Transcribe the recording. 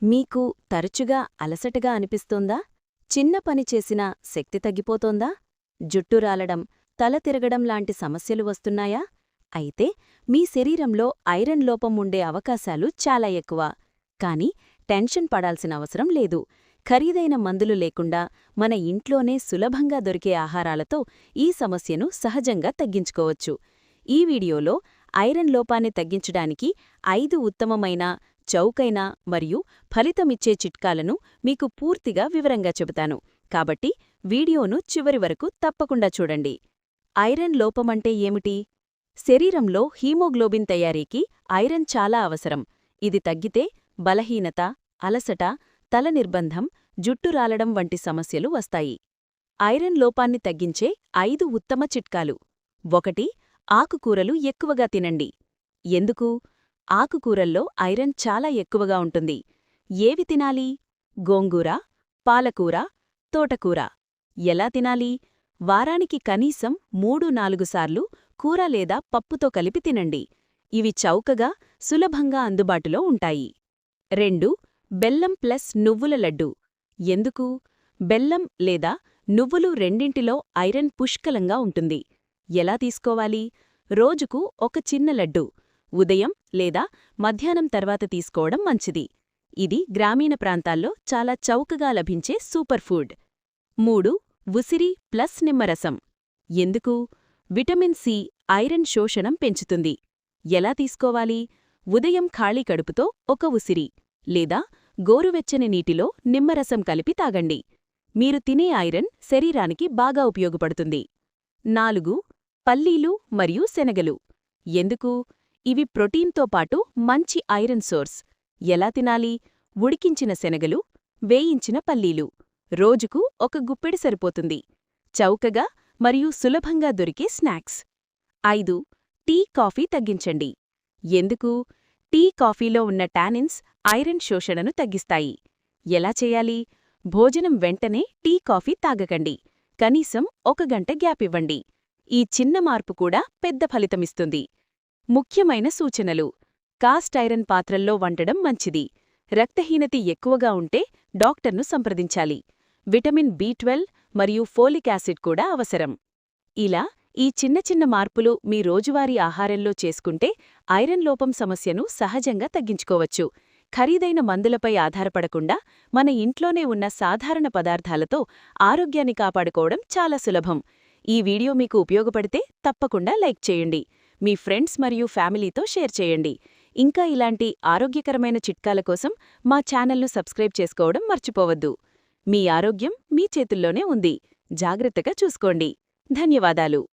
మీకు తరచుగా అలసటగా అనిపిస్తోందా? చిన్న పని చేసినా శక్తి తగ్గిపోతోందా? జుట్టు రాలడం, తల తిరగడం లాంటి సమస్యలు వస్తున్నాయా? అయితే మీ శరీరంలో ఐరన్ లోపం ఉండే అవకాశాలు చాలా ఎక్కువ. కానీ టెన్షన్ పడాల్సిన అవసరం లేదు. ఖరీదైన మందులు లేకుండా మన ఇంట్లోనే సులభంగా దొరికే ఆహారాలతో ఈ సమస్యను సహజంగా తగ్గించుకోవచ్చు. ఈ వీడియోలో ఐరన్ లోపాన్ని తగ్గించడానికి 5 ఉత్తమమైన, చౌకైన మరియు ఫలితమిచ్చే చిట్కాలను మీకు పూర్తిగా వివరంగా చెబుతాను. కాబట్టి వీడియోను చివరి వరకు తప్పకుండా చూడండి. ఐరన్ లోపమంటే ఏమిటి? శరీరంలో హీమోగ్లోబిన్ తయారీకి ఐరన్ చాలా అవసరం. ఇది తగ్గితే బలహీనత, అలసట, తల నిర్బంధం, జుట్టు రాలడం వంటి సమస్యలు వస్తాయి. ఐరన్ లోపాన్ని తగ్గించే 5 ఉత్తమ చిట్కాలు. 1. ఆకుకూరలు ఎక్కువగా తినండి. ఎందుకు? ఆకుకూరల్లో ఐరన్ చాలా ఎక్కువగా ఉంటుంది. ఏవి తినాలి? గోంగూర, పాలకూర, తోటకూర. ఎలా తినాలి? వారానికి కనీసం 3-4 సార్లు కూర లేదా పప్పుతో కలిపి తినండి. ఇవి చౌకగా, సులభంగా అందుబాటులో ఉంటాయి. 2. బెల్లం ప్లస్ నువ్వుల లడ్డు. ఎందుకు? బెల్లం లేదా నువ్వులు రెండింటిలో ఐరన్ పుష్కలంగా ఉంటుంది. ఎలా తీసుకోవాలి? రోజుకు ఒక చిన్న లడ్డు. ఉదయం లేదా మధ్యాహ్నం తర్వాత తీసుకోవడం మంచిది. ఇది గ్రామీణ ప్రాంతాల్లో చాలా చౌకగా లభించే సూపర్ ఫుడ్. 3. ఉసిరి ప్లస్ నిమ్మరసం. ఎందుకు? విటమిన్ సి ఐరన్ శోషణం పెంచుతుంది. ఎలా తీసుకోవాలి? ఉదయం ఖాళీ కడుపుతో ఒక ఉసిరి లేదా గోరువెచ్చని నీటిలో నిమ్మరసం కలిపి తాగండి. మీరు తినే ఐరన్ శరీరానికి బాగా ఉపయోగపడుతుంది. 4. పల్లీలు మరియు శనగలు. ఎందుకు? ఇవి ప్రోటీన్తో పాటు మంచి ఐరన్ సోర్స్. ఎలా తినాలి? ఉడికించిన శనగలు, వేయించిన పల్లీలు. రోజుకు ఒక గుప్పెడు సరిపోతుంది. చౌకగా మరియు సులభంగా దొరికే స్నాక్స్. 5. టీ, కాఫీ తగ్గించండి. ఎందుకు? టీ, కాఫీలో ఉన్న టానిన్స్ ఐరన్ శోషణను తగ్గిస్తాయి. ఎలా చేయాలి? భోజనం వెంటనే టీ, కాఫీ తాగకండి. కనీసం 1 గంట గ్యాప్ ఇవ్వండి. ఈ చిన్న మార్పు కూడా పెద్ద ఫలితమిస్తుంది. ముఖ్యమైన సూచనలు: కాస్ట్ ఐరన్ పాత్రల్లో వంటడం మంచిది. రక్తహీనత ఎక్కువగా ఉంటే డాక్టర్ను సంప్రదించాలి. విటమిన్ బి12 మరియు ఫోలిక్ యాసిడ్ కూడా అవసరం. ఇలా ఈ చిన్న చిన్న మార్పులు మీ రోజువారీ ఆహారంలో చేసుకుంటే ఐరన్ లోపం సమస్యను సహజంగా తగ్గించుకోవచ్చు. ఖరీదైన మందులపై ఆధారపడకుండా మన ఇంట్లోనే ఉన్న సాధారణ పదార్థాలతో ఆరోగ్యాన్ని కాపాడుకోవడం చాలా సులభం. ఈ వీడియో మీకు ఉపయోగపడితే తప్పకుండా లైక్ చేయండి. మీ ఫ్రెండ్స్ మరియు ఫ్యామిలీతో షేర్ చేయండి. ఇంకా ఇలాంటి ఆరోగ్యకరమైన చిట్కాల కోసం మా ఛానల్ను సబ్స్క్రైబ్ చేసుకోవడం మర్చిపోవద్దు. మీ ఆరోగ్యం మీ చేతుల్లోనే ఉంది. జాగ్రత్తగా చూసుకోండి. ధన్యవాదాలు.